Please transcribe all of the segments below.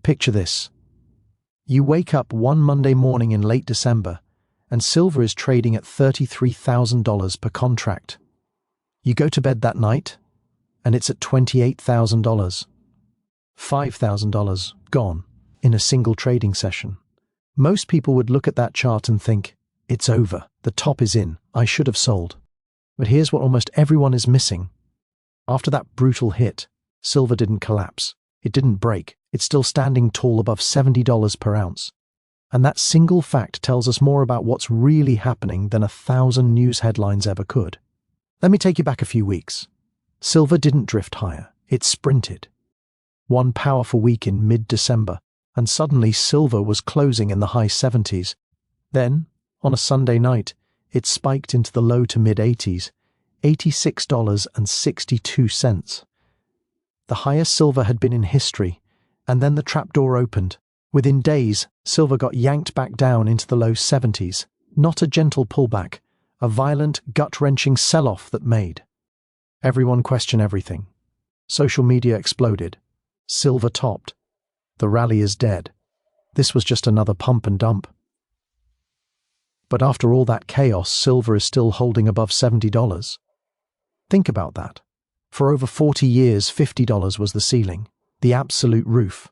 Picture this. You wake up one Monday morning in late December, and silver is trading at $33,000 per contract. You go to bed that night, and it's at $28,000. $5,000 gone in a single trading session. Most people would look at that chart and think, it's over, the top is in, I should have sold. But here's what almost everyone is missing. After that brutal hit, silver didn't collapse. It didn't break. It's still standing tall above $70 per ounce. And that single fact tells us more about what's really happening than 1,000 news headlines ever could. Let me take you back a few weeks. Silver didn't drift higher. It sprinted. One powerful week in mid-December, and suddenly silver was closing in the high 70s. Then, on a Sunday night, it spiked into the low to mid-80s, $86.62. The highest silver had been in history, and then the trapdoor opened. Within days, silver got yanked back down into the low 70s. Not a gentle pullback, a violent, gut-wrenching sell-off that made everyone question everything. Social media exploded. Silver topped. The rally is dead. This was just another pump and dump. But after all that chaos, silver is still holding above $70. Think about that. For over 40 years, $50 was the ceiling, the absolute roof.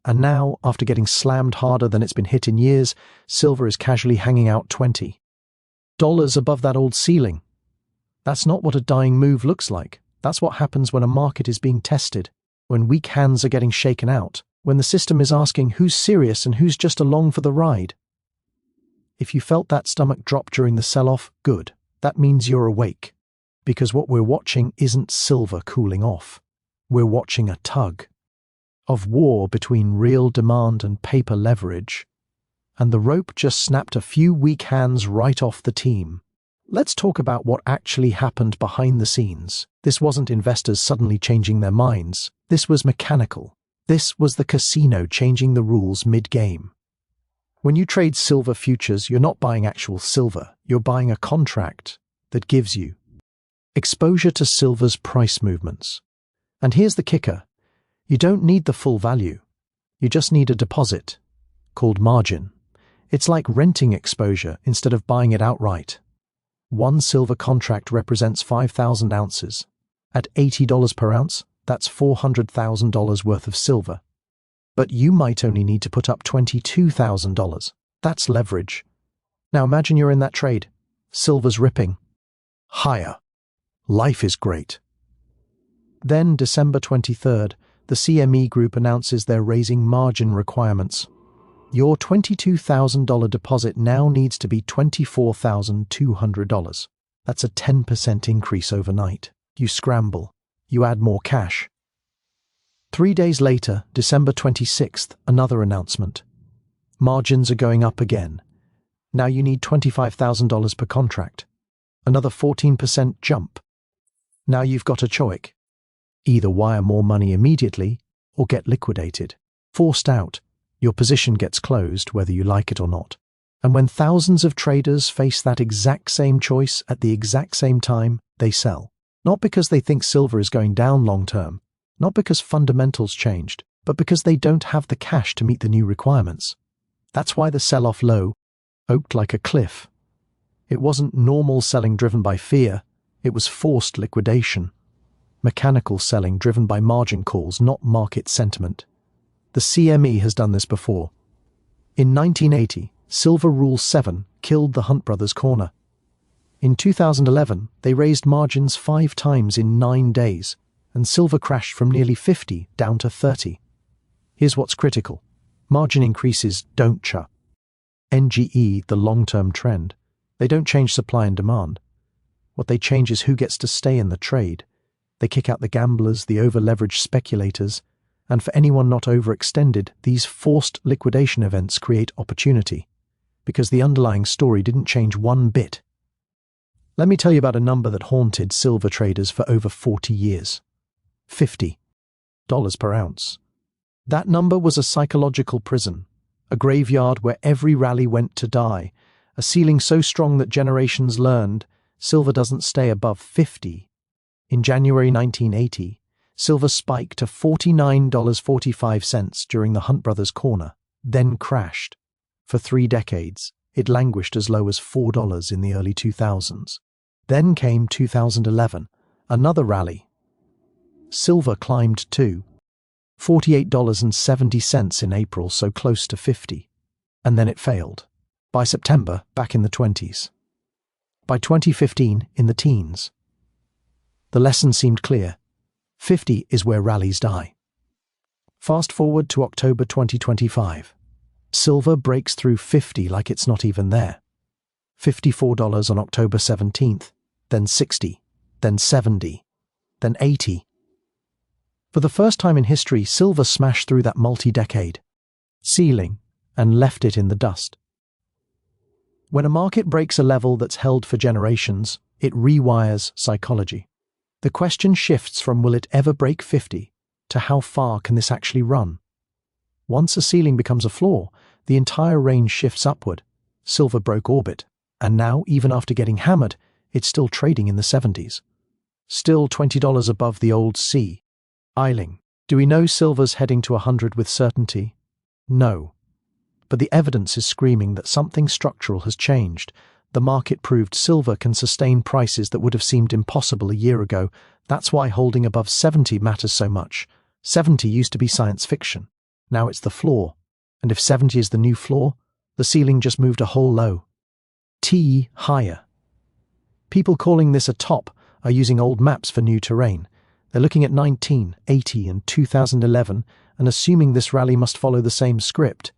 And now, after getting slammed harder than it's been hit in years, silver is casually hanging out $20 above that old ceiling. That's not what a dying move looks like. That's what happens when a market is being tested, when weak hands are getting shaken out, when the system is asking who's serious and who's just along for the ride. If you felt that stomach drop during the sell-off, good. That means you're awake. Because what we're watching isn't silver cooling off. We're watching a tug of war between real demand and paper leverage. And the rope just snapped a few weak hands right off the team. Let's talk about what actually happened behind the scenes. This wasn't investors suddenly changing their minds. This was mechanical. This was the casino changing the rules mid-game. When you trade silver futures, you're not buying actual silver. You're buying a contract that gives you exposure to silver's price movements. And here's the kicker. You don't need the full value. You just need a deposit, called margin. It's like renting exposure instead of buying it outright. One silver contract represents 5,000 ounces. At $80 per ounce, that's $400,000 worth of silver. But you might only need to put up $22,000. That's leverage. Now imagine you're in that trade. Silver's ripping higher. Life is great. Then, December 23rd, the CME Group announces they're raising margin requirements. Your $22,000 deposit now needs to be $24,200. That's a 10% increase overnight. You scramble. You add more cash. 3 days later, December 26th, another announcement. Margins are going up again. Now you need $25,000 per contract. Another 14% jump. Now you've got a choice. Either wire more money immediately or get liquidated. Forced out, your position gets closed whether you like it or not. And when thousands of traders face that exact same choice at the exact same time, they sell. Not because they think silver is going down long term, not because fundamentals changed, but because they don't have the cash to meet the new requirements. That's why the sell-off low oaked like a cliff. It wasn't normal selling driven by fear, it was forced liquidation. Mechanical selling driven by margin calls, not market sentiment. The CME has done this before. In 1980, Silver Rule 7 killed the Hunt brothers' corner. In 2011, they raised margins 5 times in 9 days, and silver crashed from nearly 50 down to 30. Here's what's critical. Margin increases don't NGE the long-term trend. They don't change supply and demand. What they change is who gets to stay in the trade. They kick out the gamblers, the over-leveraged speculators, and for anyone not overextended, these forced liquidation events create opportunity, because the underlying story didn't change one bit. Let me tell you about a number that haunted silver traders for over 40 years. $50 per ounce. That number was a psychological prison, a graveyard where every rally went to die, a ceiling so strong that generations learned silver doesn't stay above 50. In January 1980, Silver spiked to $49.45 during the Hunt Brothers corner, then crashed. For 3 decades, it languished as low as $4 in the early 2000s. Then came 2011, another rally. Silver climbed too, $48.70 in April, so close to 50. And then it failed. By September, back in the 20s. By 2015, in the teens. The lesson seemed clear. 50 is where rallies die. Fast forward to October 2025. Silver breaks through 50 like it's not even there. $54 on October 17th, then 60, then 70, then 80. For the first time in history, silver smashed through that multi-decade ceiling and left it in the dust. When a market breaks a level that's held for generations, it rewires psychology. The question shifts from will it ever break 50 to how far can this actually run? Once a ceiling becomes a floor, the entire range shifts upward. Silver broke orbit, and now, even after getting hammered, it's still trading in the 70s. Still $20 above the old C. Eiling. Do we know silver's heading to 100 with certainty? No. But the evidence is screaming that something structural has changed. The market proved silver can sustain prices that would have seemed impossible a year ago. That's why holding above 70 matters so much. 70 used to be science fiction. Now it's the floor. And if 70 is the new floor, the ceiling just moved a whole low. T higher. People calling this a top are using old maps for new terrain. They're looking at 1980 and 2011 and assuming this rally must follow the same script.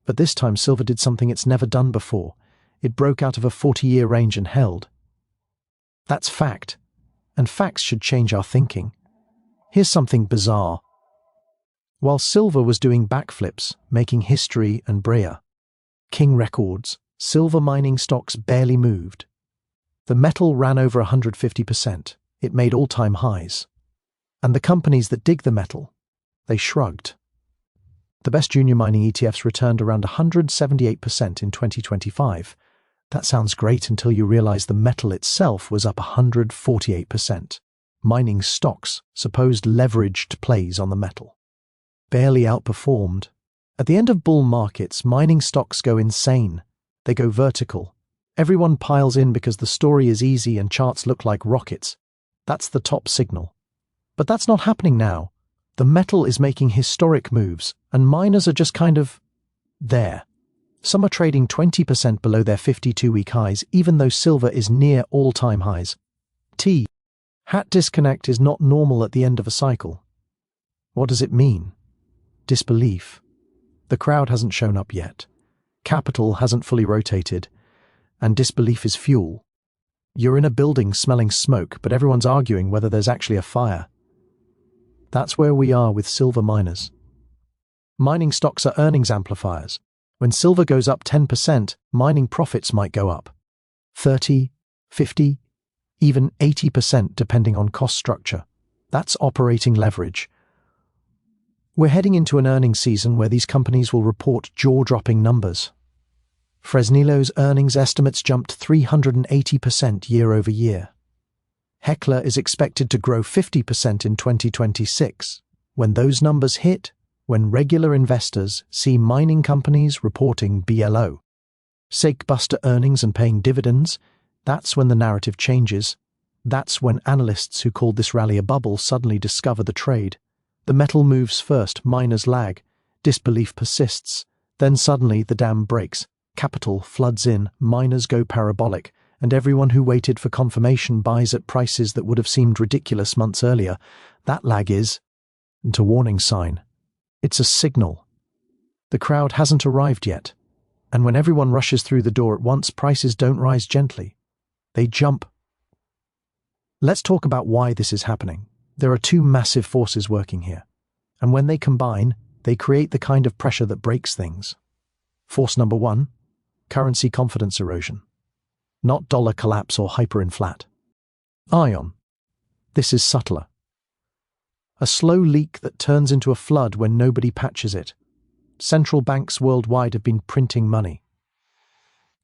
But this time silver did something it's never done before. It broke out of a 40-year range and held. That's fact. And facts should change our thinking. Here's something bizarre. While silver was doing backflips, making history and bria, king records, silver mining stocks barely moved. The metal ran over 150%. It made all-time highs. And the companies that dig the metal, they shrugged. The best junior mining ETFs returned around 178% in 2025. That sounds great until you realize the metal itself was up 148%. Mining stocks, supposed leveraged plays on the metal, barely outperformed. At the end of bull markets, mining stocks go insane. They go vertical. Everyone piles in because the story is easy and charts look like rockets. That's the top signal. But that's not happening now. The metal is making historic moves, and miners are just kind of there. Some are trading 20% below their 52-week highs, even though silver is near all-time highs. Hat disconnect is not normal at the end of a cycle. What does it mean? Disbelief. The crowd hasn't shown up yet. Capital hasn't fully rotated, and disbelief is fuel. You're in a building smelling smoke, but everyone's arguing whether there's actually a fire. That's where we are with silver miners. Mining stocks are earnings amplifiers. When silver goes up 10%, mining profits might go up 30, 50, even 80% depending on cost structure. That's operating leverage. We're heading into an earnings season where these companies will report jaw-dropping numbers. Fresnilo's earnings estimates jumped 380% year over year. Hekla is expected to grow 50% in 2026. When those numbers hit, when regular investors see mining companies reporting BLO, sakebuster earnings and paying dividends, that's when the narrative changes. That's when analysts who called this rally a bubble suddenly discover the trade. The metal moves first, miners lag, disbelief persists, then suddenly the dam breaks, capital floods in, miners go parabolic, and everyone who waited for confirmation buys at prices that would have seemed ridiculous months earlier. That lag is a warning sign. It's a signal. The crowd hasn't arrived yet, and when everyone rushes through the door at once, prices don't rise gently. They jump. Let's talk about why this is happening. There are two massive forces working here, and when they combine, they create the kind of pressure that breaks things. Force number one, currency confidence erosion. Not dollar collapse or hyperinflate. Ion. This is subtler. A slow leak that turns into a flood when nobody patches it. Central banks worldwide have been printing money.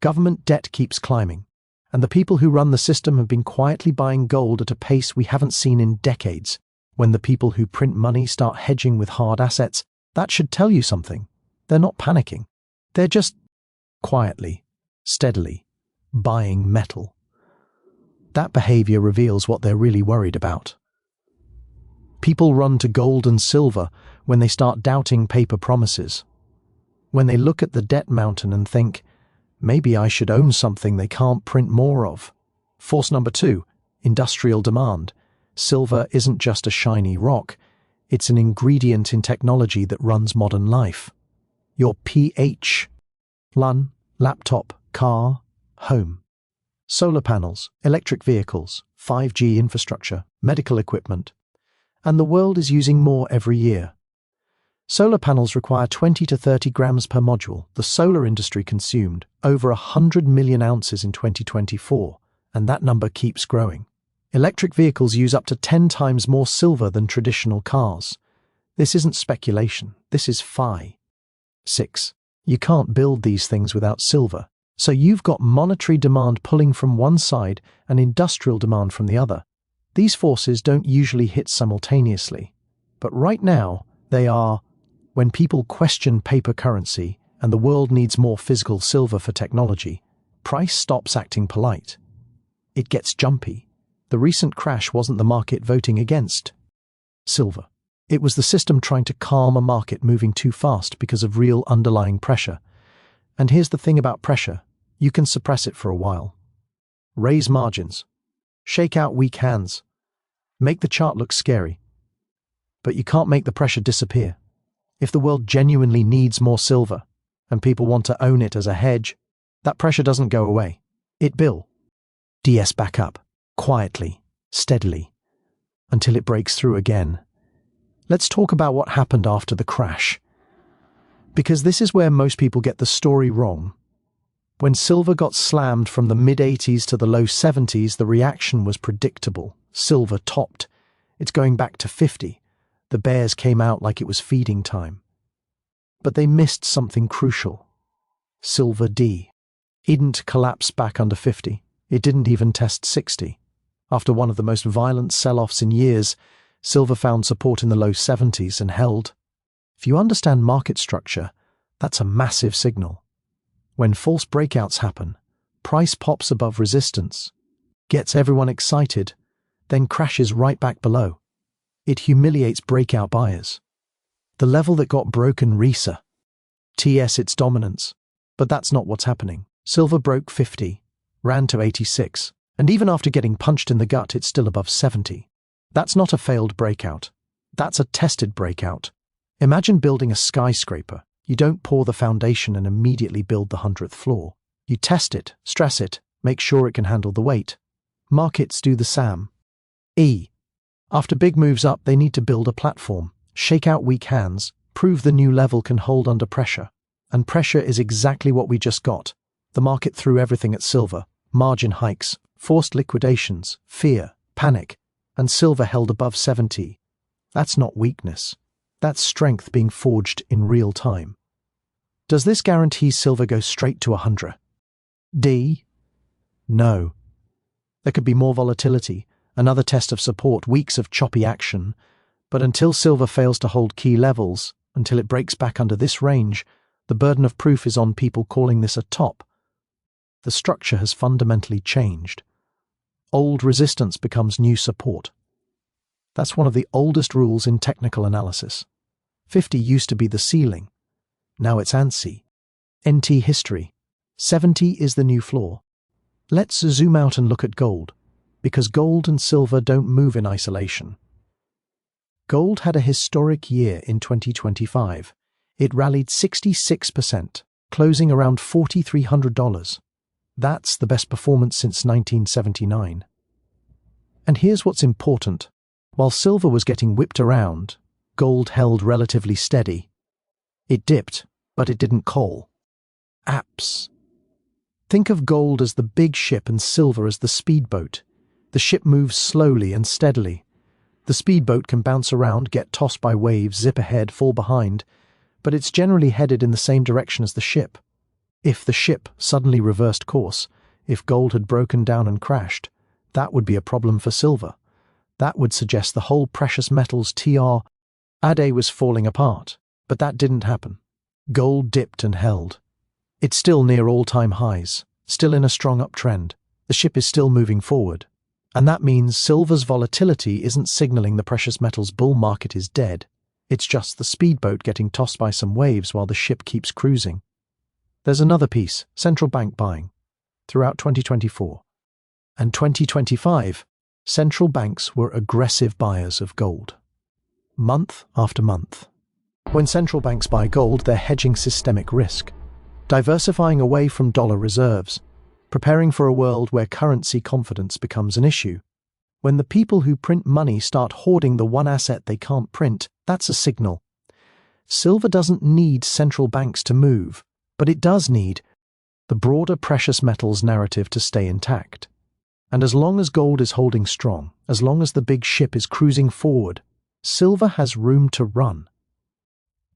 Government debt keeps climbing, and the people who run the system have been quietly buying gold at a pace we haven't seen in decades. When the people who print money start hedging with hard assets, that should tell you something. They're not panicking. They're just quietly, steadily buying metal. That behavior reveals what they're really worried about. People run to gold and silver when they start doubting paper promises. When they look at the debt mountain and think, maybe I should own something they can't print more of. Force number 2, industrial demand. Silver isn't just a shiny rock, it's an ingredient in technology that runs modern life. Your pH, LUN, laptop, car, home. Solar panels, electric vehicles, 5G infrastructure, medical equipment. And the world is using more every year. Solar panels require 20 to 30 grams per module. The solar industry consumed over 100 million ounces in 2024, and that number keeps growing. Electric vehicles use up to 10 times more silver than traditional cars. This isn't speculation, this is Phi. 6. You can't build these things without silver, so you've got monetary demand pulling from one side and industrial demand from the other. These forces don't usually hit simultaneously, but right now they are. When people question paper currency and the world needs more physical silver for technology, price stops acting polite. It gets jumpy. The recent crash wasn't the market voting against silver. It was the system trying to calm a market moving too fast because of real underlying pressure. And here's the thing about pressure. You can suppress it for a while. Raise margins. Shake out weak hands. Make the chart look scary. But you can't make the pressure disappear. If the world genuinely needs more silver, and people want to own it as a hedge, that pressure doesn't go away. It DS back up, quietly, steadily, until it breaks through again. Let's talk about what happened after the crash. Because this is where most people get the story wrong. When silver got slammed from the mid-80s to the low 70s, the reaction was predictable. Silver topped. It's going back to 50. The bears came out like it was feeding time. But they missed something crucial. Silver D. It didn't collapse back under 50. It didn't even test 60. After one of the most violent sell-offs in years, silver found support in the low 70s and held. If you understand market structure, that's a massive signal. When false breakouts happen, price pops above resistance, gets everyone excited, then crashes right back below. It humiliates breakout buyers. The level that got broken RESA. TS its dominance. But that's not what's happening. Silver broke 50, ran to 86, and even after getting punched in the gut, it's still above 70. That's not a failed breakout. That's a tested breakout. Imagine building a skyscraper. You don't pour the foundation and immediately build the 100th floor. You test it, stress it, make sure it can handle the weight. Markets do the same. After big moves up, they need to build a platform, shake out weak hands, prove the new level can hold under pressure. And pressure is exactly what we just got. The market threw everything at silver, margin hikes, forced liquidations, fear, panic, and silver held above 70. That's not weakness. That's strength being forged in real time. Does this guarantee silver goes straight to 100? No. There could be more volatility, another test of support, weeks of choppy action, but until silver fails to hold key levels, until it breaks back under this range, the burden of proof is on people calling this a top. The structure has fundamentally changed. Old resistance becomes new support. That's one of the oldest rules in technical analysis. 50 used to be the ceiling. Now it's ANSI. NT history. 70 is the new floor. Let's zoom out and look at gold, because gold and silver don't move in isolation. Gold had a historic year in 2025. It rallied 66%, closing around $4,300. That's the best performance since 1979. And here's what's important. While silver was getting whipped around, gold held relatively steady. It dipped, but it didn't call. Apps. Think of gold as the big ship and silver as the speedboat. The ship moves slowly and steadily. The speedboat can bounce around, get tossed by waves, zip ahead, fall behind, but it's generally headed in the same direction as the ship. If the ship suddenly reversed course, if gold had broken down and crashed, that would be a problem for silver. That would suggest the whole precious metals TR-ADE was falling apart, but that didn't happen. Gold dipped and held. It's still near all-time highs, still in a strong uptrend. The ship is still moving forward. And that means silver's volatility isn't signaling the precious metals bull market is dead. It's just the speedboat getting tossed by some waves while the ship keeps cruising. There's another piece, central bank buying. Throughout 2024 and 2025, central banks were aggressive buyers of gold. Month after month. When central banks buy gold, they're hedging systemic risk, diversifying away from dollar reserves, preparing for a world where currency confidence becomes an issue. When the people who print money start hoarding the one asset they can't print, that's a signal. Silver doesn't need central banks to move, but it does need the broader precious metals narrative to stay intact. And as long as gold is holding strong, as long as the big ship is cruising forward, silver has room to run.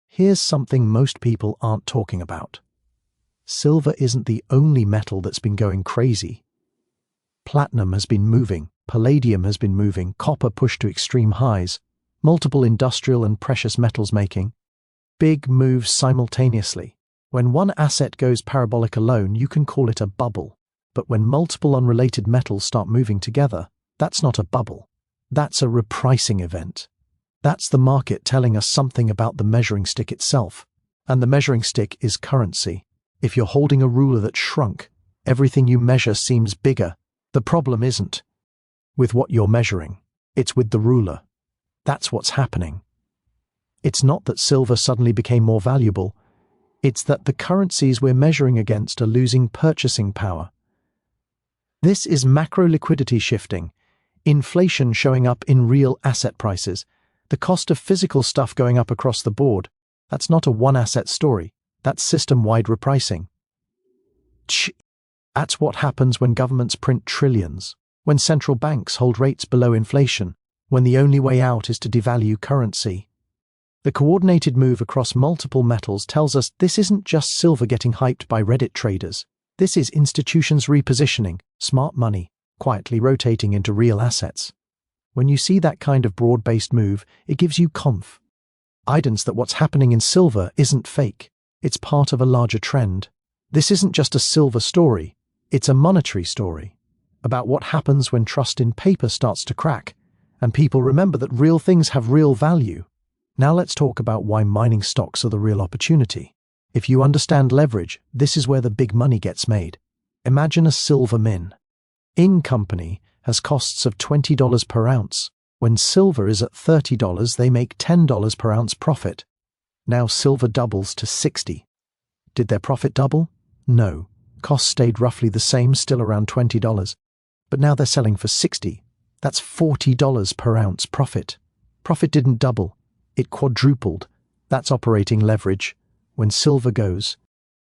Here's something most people aren't talking about. Silver isn't the only metal that's been going crazy. Platinum has been moving, palladium has been moving, copper pushed to extreme highs, multiple industrial and precious metals making big moves simultaneously. When one asset goes parabolic alone, you can call it a bubble. But when multiple unrelated metals start moving together, that's not a bubble. That's a repricing event. That's the market telling us something about the measuring stick itself. And the measuring stick is currency. If you're holding a ruler that's shrunk, everything you measure seems bigger. The problem isn't with what you're measuring. It's with the ruler. That's what's happening. It's not that silver suddenly became more valuable. It's that the currencies we're measuring against are losing purchasing power. This is macro liquidity shifting, inflation showing up in real asset prices, the cost of physical stuff going up across the board. That's not a one-asset story. That's system-wide repricing. That's what happens when governments print trillions, when central banks hold rates below inflation, when the only way out is to devalue currency. The coordinated move across multiple metals tells us this isn't just silver getting hyped by Reddit traders. This is institutions repositioning, smart money, quietly rotating into real assets. When you see that kind of broad-based move, it gives you confidence that what's happening in silver isn't fake. It's part of a larger trend. This isn't just a silver story, it's a monetary story about what happens when trust in paper starts to crack, and people remember that real things have real value. Now let's talk about why mining stocks are the real opportunity. If you understand leverage, this is where the big money gets made. Imagine a silver mining company has costs of $20 per ounce. When silver is at $30, they make $10 per ounce profit. Now silver doubles to $60. Did their profit double? No. Costs stayed roughly the same, still around $20. But now they're selling for $60. That's $40 per ounce profit. Profit didn't double. It quadrupled. That's operating leverage. When silver goes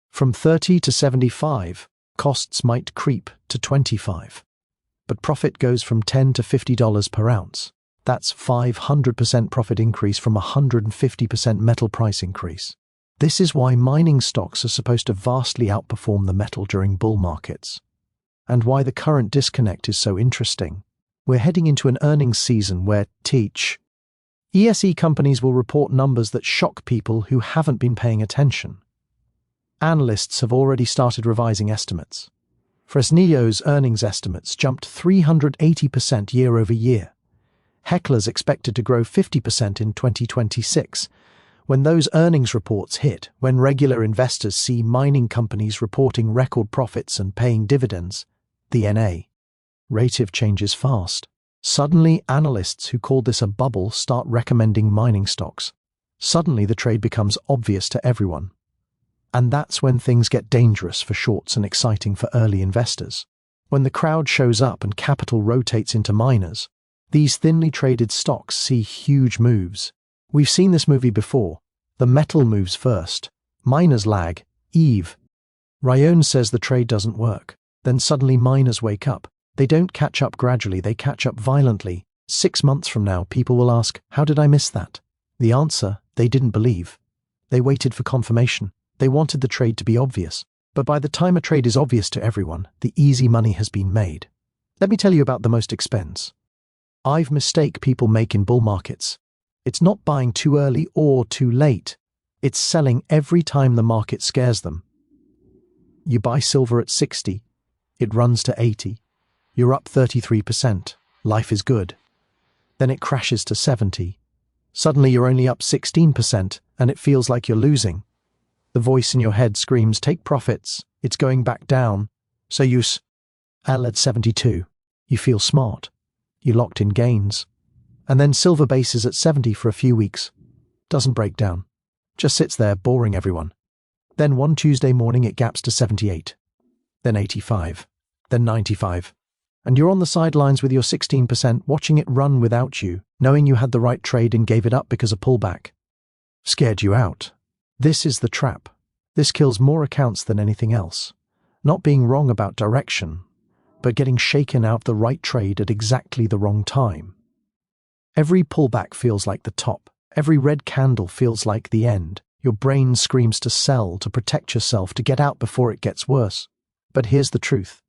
from 30 to 75, costs might creep to 25. But profit goes from $10 to $50 per ounce. That's 500% profit increase from 150% metal price increase. This is why mining stocks are supposed to vastly outperform the metal during bull markets. And why the current disconnect is so interesting. We're heading into an earnings season where ESE companies will report numbers that shock people who haven't been paying attention. Analysts have already started revising estimates. Fresnillo's earnings estimates jumped 380% year over year. Heckler's expected to grow 50% in 2026. When those earnings reports hit, when regular investors see mining companies reporting record profits and paying dividends, the narrative changes fast. Suddenly, analysts who called this a bubble start recommending mining stocks. Suddenly, the trade becomes obvious to everyone. And that's when things get dangerous for shorts and exciting for early investors. When the crowd shows up and capital rotates into miners, these thinly traded stocks see huge moves. We've seen this movie before. The metal moves first. Miners lag. Eve. Ryan says the trade doesn't work. Then suddenly miners wake up. They don't catch up gradually, they catch up violently. 6 months from now, people will ask, how did I miss that? The answer, they didn't believe. They waited for confirmation. They wanted the trade to be obvious. But by the time a trade is obvious to everyone, the easy money has been made. Let me tell you about the most expense. I've mistake people make in bull markets. It's not buying too early or too late. It's selling every time the market scares them. You buy silver at 60, it runs to 80. You're up 33%. Life is good. Then it crashes to 70. Suddenly you're only up 16% and it feels like you're losing. The voice in your head screams, take profits, it's going back down. So you sell at 72. You feel smart. You locked in gains. And then silver bases at 70 for a few weeks. Doesn't break down. Just sits there boring everyone. Then one Tuesday morning it gaps to 78. Then 85. Then 95. And you're on the sidelines with your 16% watching it run without you, knowing you had the right trade and gave it up because of pullback. Scared you out. This is the trap. This kills more accounts than anything else. Not being wrong about direction, but getting shaken out the right trade at exactly the wrong time. Every pullback feels like the top. Every red candle feels like the end. Your brain screams to sell, to protect yourself, to get out before it gets worse. But here's the truth.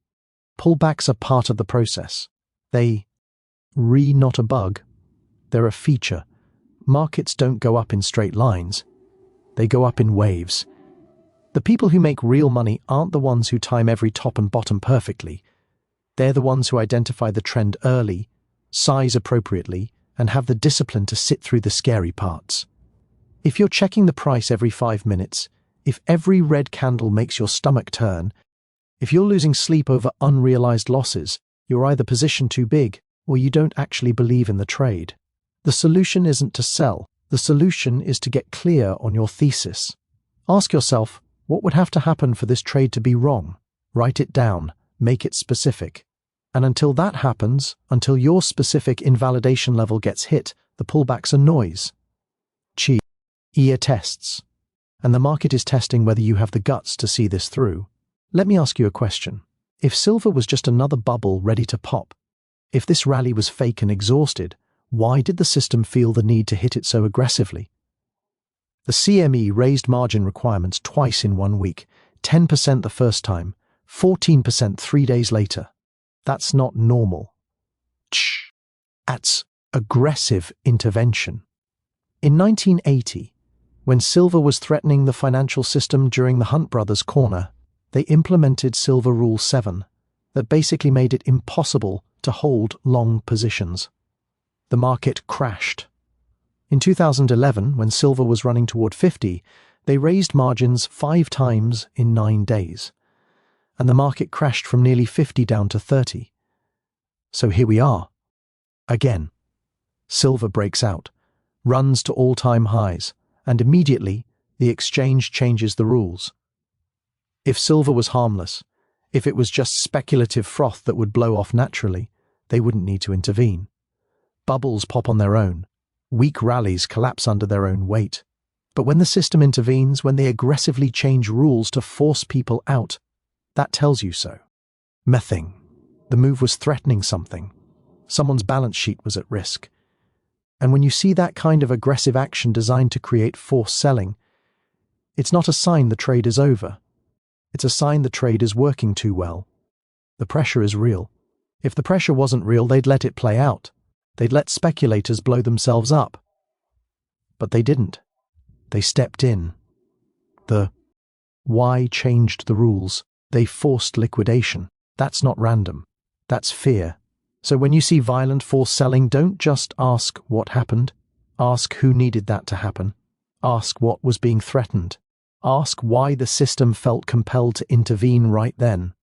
Pullbacks are part of the process. Not a bug. They're a feature. Markets don't go up in straight lines. They go up in waves. The people who make real money aren't the ones who time every top and bottom perfectly. They're the ones who identify the trend early, size appropriately, and have the discipline to sit through the scary parts. If you're checking the price every 5 minutes, if every red candle makes your stomach turn, if you're losing sleep over unrealized losses, you're either positioned too big or you don't actually believe in the trade. The solution isn't to sell. The solution is to get clear on your thesis. Ask yourself, what would have to happen for this trade to be wrong? Write it down. Make it specific. And until that happens, until your specific invalidation level gets hit, the pullbacks are noise. Ear tests. And the market is testing whether you have the guts to see this through. Let me ask you a question. If silver was just another bubble ready to pop, if this rally was fake and exhausted, why did the system feel the need to hit it so aggressively? The CME raised margin requirements twice in 1 week, 10% the first time, 14% 3 days later. That's not normal. That's aggressive intervention. In 1980, when silver was threatening the financial system during the Hunt brothers' corner, they implemented Silver Rule 7 that basically made it impossible to hold long positions. The market crashed. In 2011, when silver was running toward 50, they raised margins 5 times in 9 days. And the market crashed from nearly 50 down to 30. So here we are. Again. Silver breaks out, runs to all-time highs, and immediately the exchange changes the rules. If silver was harmless, if it was just speculative froth that would blow off naturally, they wouldn't need to intervene. Bubbles pop on their own. Weak rallies collapse under their own weight. But when the system intervenes, when they aggressively change rules to force people out, that tells you so. Mething. The move was threatening something. Someone's balance sheet was at risk. And when you see that kind of aggressive action designed to create forced selling, it's not a sign the trade is over. It's a sign the trade is working too well. The pressure is real. If the pressure wasn't real, they'd let it play out. They'd let speculators blow themselves up. But they didn't. They stepped in. The why changed the rules. They forced liquidation. That's not random. That's fear. So when you see violent forced selling, don't just ask what happened. Ask who needed that to happen. Ask what was being threatened. Ask why the system felt compelled to intervene right then.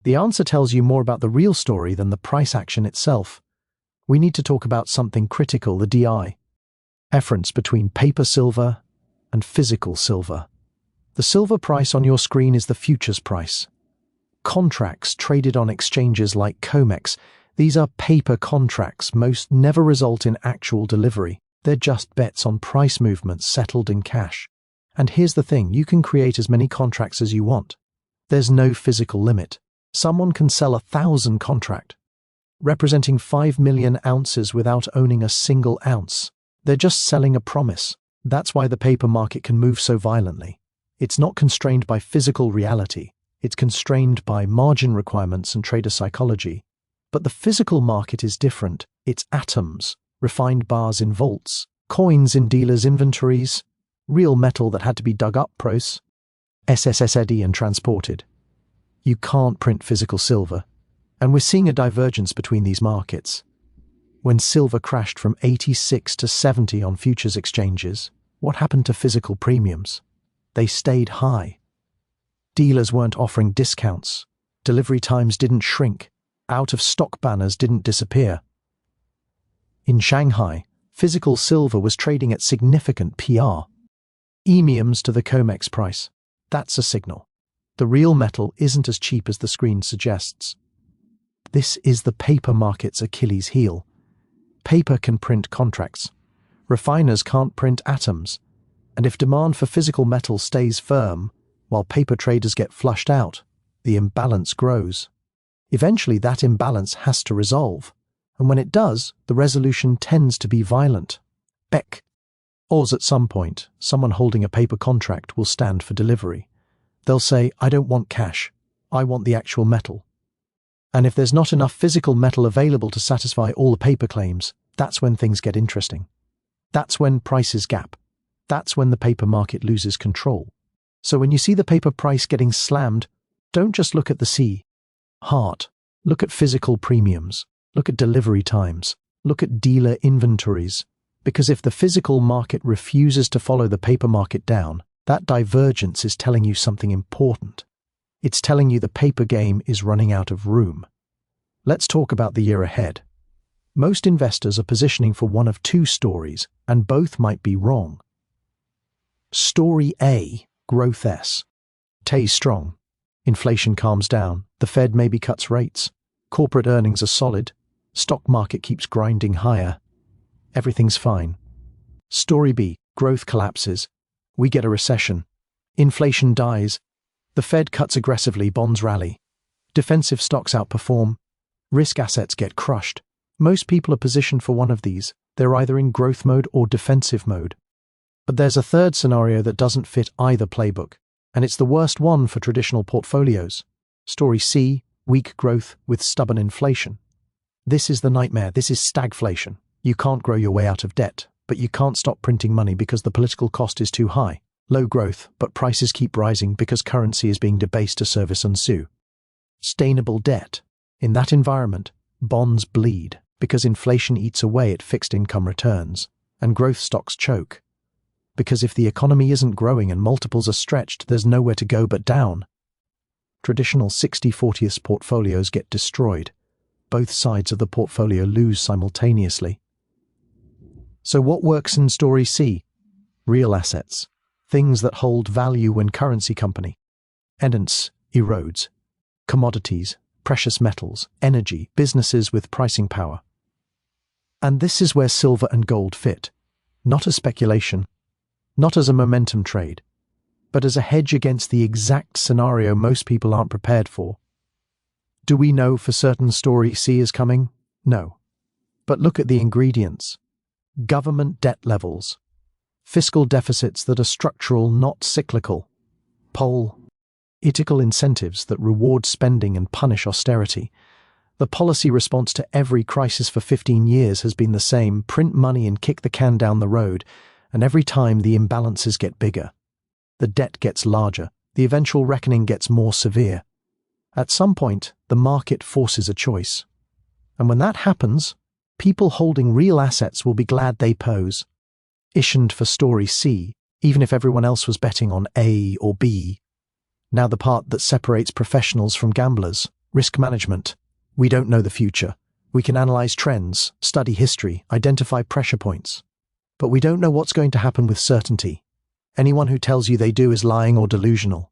The answer tells you more about the real story than the price action itself. We need to talk about something critical, the DI. Difference between paper silver and physical silver. The silver price on your screen is the futures price. Contracts traded on exchanges like COMEX, these are paper contracts. Most never result in actual delivery. They're just bets on price movements settled in cash. And here's the thing, you can create as many contracts as you want. There's no physical limit. Someone can sell 1,000 contracts, representing 5 million ounces without owning a single ounce. They're just selling a promise. That's why the paper market can move so violently. It's not constrained by physical reality. It's constrained by margin requirements and trader psychology. But the physical market is different. It's atoms, refined bars in vaults, coins in dealers' inventories, real metal that had to be dug up, pros, SSSD and transported. You can't print physical silver, and we're seeing a divergence between these markets. When silver crashed from 86 to 70 on futures exchanges, what happened to physical premiums? They stayed high. Dealers weren't offering discounts. Delivery times didn't shrink. Out-of-stock banners didn't disappear. In Shanghai, physical silver was trading at significant PR. Emiums to the COMEX price. That's a signal. The real metal isn't as cheap as the screen suggests. This is the paper market's Achilles heel. Paper can print contracts. Refiners can't print atoms. And if demand for physical metal stays firm, while paper traders get flushed out, the imbalance grows. Eventually that imbalance has to resolve, and when it does, the resolution tends to be violent. Beck. Or at some point, someone holding a paper contract will stand for delivery. They'll say, I don't want cash, I want the actual metal. And if there's not enough physical metal available to satisfy all the paper claims, that's when things get interesting. That's when prices gap. That's when the paper market loses control. So when you see the paper price getting slammed, don't just look at the C. Heart. Look at physical premiums. Look at delivery times. Look at dealer inventories. Because if the physical market refuses to follow the paper market down, that divergence is telling you something important. It's telling you the paper game is running out of room. Let's talk about the year ahead. Most investors are positioning for one of two stories, and both might be wrong. Story A, growth S. Stays strong. Inflation calms down, the Fed maybe cuts rates, corporate earnings are solid, stock market keeps grinding higher. Everything's fine. Story B, growth collapses. We get a recession. Inflation dies. The Fed cuts aggressively, bonds rally. Defensive stocks outperform. Risk assets get crushed. Most people are positioned for one of these. They're either in growth mode or defensive mode. But there's a third scenario that doesn't fit either playbook. And it's the worst one for traditional portfolios. Story C, weak growth with stubborn inflation. This is the nightmare. This is stagflation. You can't grow your way out of debt, but you can't stop printing money because the political cost is too high. Low growth, but prices keep rising because currency is being debased to service and sue. Sustainable debt. In that environment, bonds bleed because inflation eats away at fixed income returns, and growth stocks choke. Because if the economy isn't growing and multiples are stretched, there's nowhere to go but down. Traditional 60/40 portfolios get destroyed. Both sides of the portfolio lose simultaneously. So what works in Story C? Real assets. Things that hold value when currency company. Evidence erodes. Commodities, precious metals, energy, businesses with pricing power. And this is where silver and gold fit. Not as speculation, not as a momentum trade, but as a hedge against the exact scenario most people aren't prepared for. Do we know for certain Story C is coming? No. But look at the ingredients. Government debt levels. Fiscal deficits that are structural, not cyclical. Political incentives that reward spending and punish austerity. The policy response to every crisis for 15 years has been the same: print money and kick the can down the road, and every time the imbalances get bigger. The debt gets larger, the eventual reckoning gets more severe. At some point, the market forces a choice. And when that happens, people holding real assets will be glad they pose. Issued for Story C, even if everyone else was betting on A or B. Now the part that separates professionals from gamblers: risk management. We don't know the future. We can analyze trends, study history, identify pressure points. But we don't know what's going to happen with certainty. Anyone who tells you they do is lying or delusional.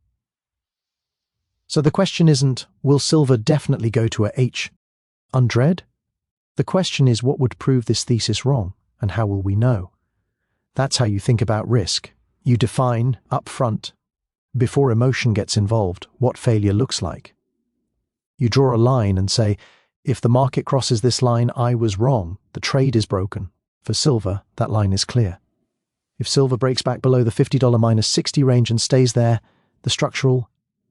So the question isn't, will silver definitely go to a H100? The question is, what would prove this thesis wrong, and how will we know? That's how you think about risk. You define, up front, before emotion gets involved, what failure looks like. You draw a line and say, if the market crosses this line, I was wrong, the trade is broken. For silver, that line is clear. If silver breaks back below the $50 minus 60 range and stays there, the structural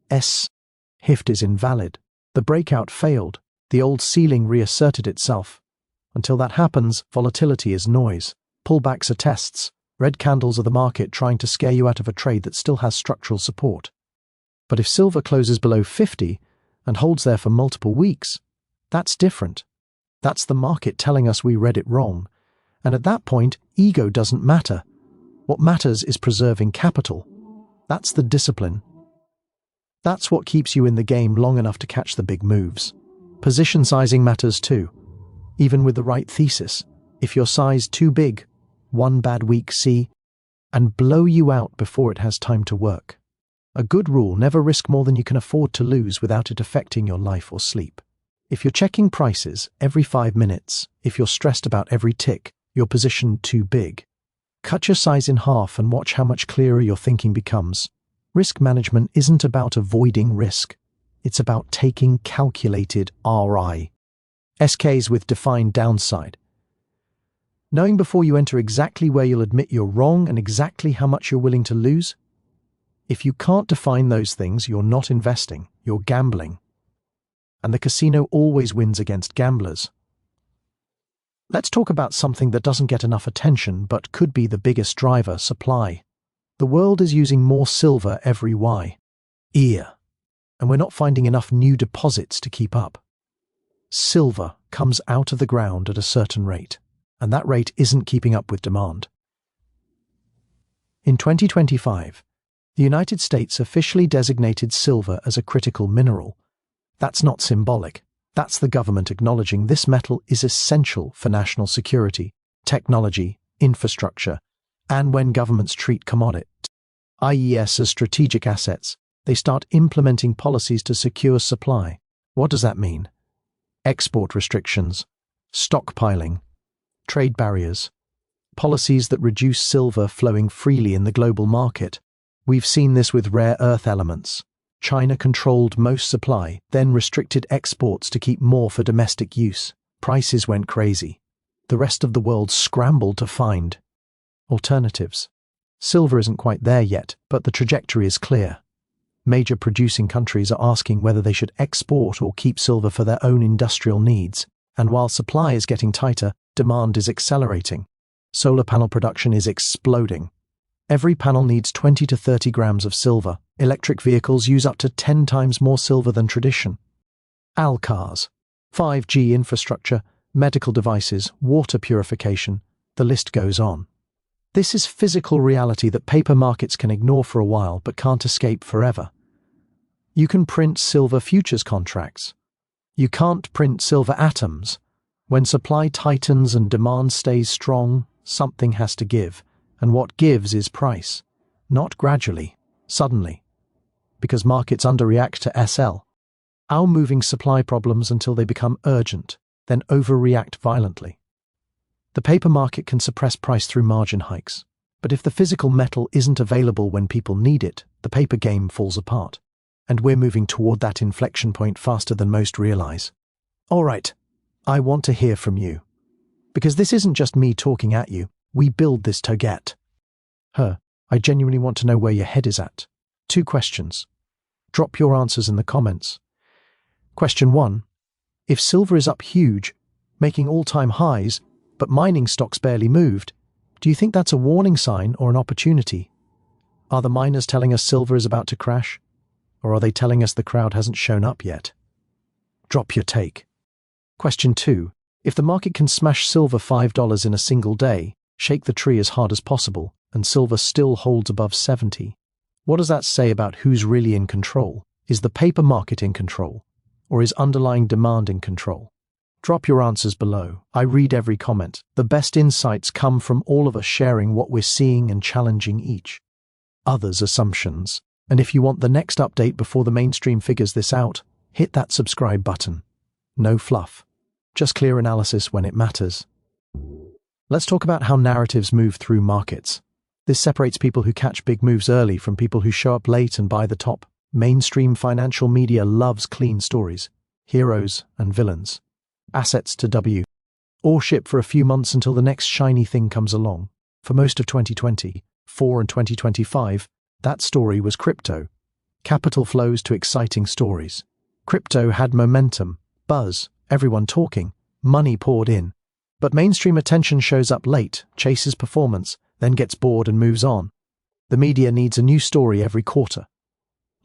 S-HIFT is invalid. The breakout failed. The old ceiling reasserted itself. Until that happens, volatility is noise. Pullbacks are tests. Red candles are the market trying to scare you out of a trade that still has structural support. But if silver closes below 50 and holds there for multiple weeks, that's different. That's the market telling us we read it wrong. And at that point, ego doesn't matter. What matters is preserving capital. That's the discipline. That's what keeps you in the game long enough to catch the big moves. Position sizing matters too. Even with the right thesis, if you're sized too big, one bad week and blow you out before it has time to work. A good rule: never risk more than you can afford to lose without it affecting your life or sleep. If you're checking prices every 5 minutes, if you're stressed about every tick, you're positioned too big. Cut your size in half and watch how much clearer your thinking becomes. Risk management isn't about avoiding risk. It's about taking calculated RI. SKs with defined downside. Knowing before you enter exactly where you'll admit you're wrong and exactly how much you're willing to lose. If you can't define those things, you're not investing, you're gambling. And the casino always wins against gamblers. Let's talk about something that doesn't get enough attention but could be the biggest driver: supply. The world is using more silver every year, and we're not finding enough new deposits to keep up. Silver comes out of the ground at a certain rate, and that rate isn't keeping up with demand. In 2025, the United States officially designated silver as a critical mineral. That's not symbolic. That's the government acknowledging this metal is essential for national security, technology, infrastructure, and when governments treat commodities, IES, as strategic assets, they start implementing policies to secure supply. What does that mean? Export restrictions, stockpiling, trade barriers, policies that reduce silver flowing freely in the global market. We've seen this with rare earth elements. China controlled most supply, then restricted exports to keep more for domestic use. Prices went crazy. The rest of the world scrambled to find alternatives. Silver isn't quite there yet, but the trajectory is clear. Major producing countries are asking whether they should export or keep silver for their own industrial needs. And while supply is getting tighter, demand is accelerating. Solar panel production is exploding. Every panel needs 20 to 30 grams of silver. Electric vehicles use up to 10 times more silver than tradition. Cars, 5G infrastructure, medical devices, water purification, the list goes on. This is physical reality that paper markets can ignore for a while but can't escape forever. You can print silver futures contracts. You can't print silver atoms. When supply tightens and demand stays strong, something has to give. And what gives is price. Not gradually, suddenly. Because markets underreact to SL. Moving supply problems until they become urgent, then overreact violently. The paper market can suppress price through margin hikes. But if the physical metal isn't available when people need it, the paper game falls apart. And we're moving toward that inflection point faster than most realize. All right, I want to hear from you. Because this isn't just me talking at you. We build this together. I genuinely want to know where your head is at. 2 questions. Drop your answers in the comments. Question 1. If silver is up huge, making all-time highs, but mining stocks barely moved, do you think that's a warning sign or an opportunity? Are the miners telling us silver is about to crash? Or are they telling us the crowd hasn't shown up yet? Drop your take. Question 2. If the market can smash silver $5 in a single day, shake the tree as hard as possible, and silver still holds above 70, what does that say about who's really in control? Is the paper market in control? Or is underlying demand in control? Drop your answers below. I read every comment. The best insights come from all of us sharing what we're seeing and challenging each other's assumptions. And if you want the next update before the mainstream figures this out, hit that subscribe button. No fluff. Just clear analysis when it matters. Let's talk about how narratives move through markets. This separates people who catch big moves early from people who show up late and buy the top. Mainstream financial media loves clean stories, heroes and villains, assets to W, or ship for a few months until the next shiny thing comes along. For most of 2024 and 2025, that story was crypto. Capital flows to exciting stories. Crypto had momentum, buzz, everyone talking, money poured in. But mainstream attention shows up late, chases performance, then gets bored and moves on. The media needs a new story every quarter.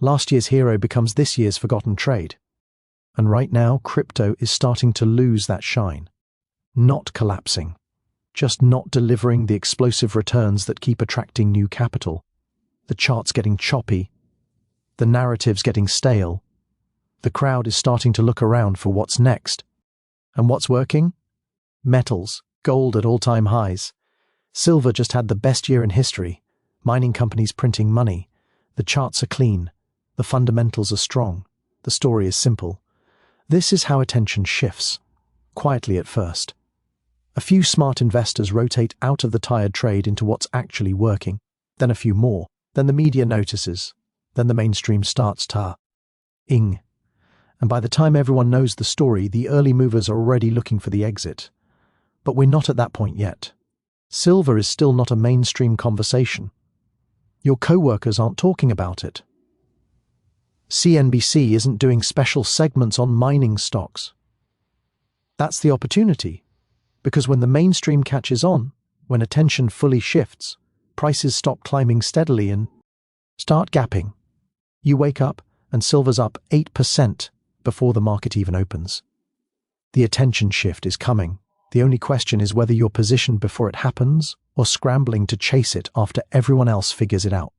Last year's hero becomes this year's forgotten trade. And right now, crypto is starting to lose that shine. Not collapsing, just not delivering the explosive returns that keep attracting new capital. The chart's getting choppy. The narrative's getting stale. The crowd is starting to look around for what's next. And what's working? Metals, gold at all-time highs. Silver just had the best year in history. Mining companies printing money. The charts are clean. The fundamentals are strong. The story is simple. This is how attention shifts. Quietly at first. A few smart investors rotate out of the tired trade into what's actually working. Then a few more. Then the media notices. Then the mainstream starts ing. And by the time everyone knows the story, the early movers are already looking for the exit. But we're not at that point yet. Silver is still not a mainstream conversation. Your co-workers aren't talking about it. CNBC isn't doing special segments on mining stocks. That's the opportunity, because when the mainstream catches on, when attention fully shifts, prices stop climbing steadily and start gapping. You wake up and silver's up 8% before the market even opens. The attention shift is coming. The only question is whether you're positioned before it happens or scrambling to chase it after everyone else figures it out.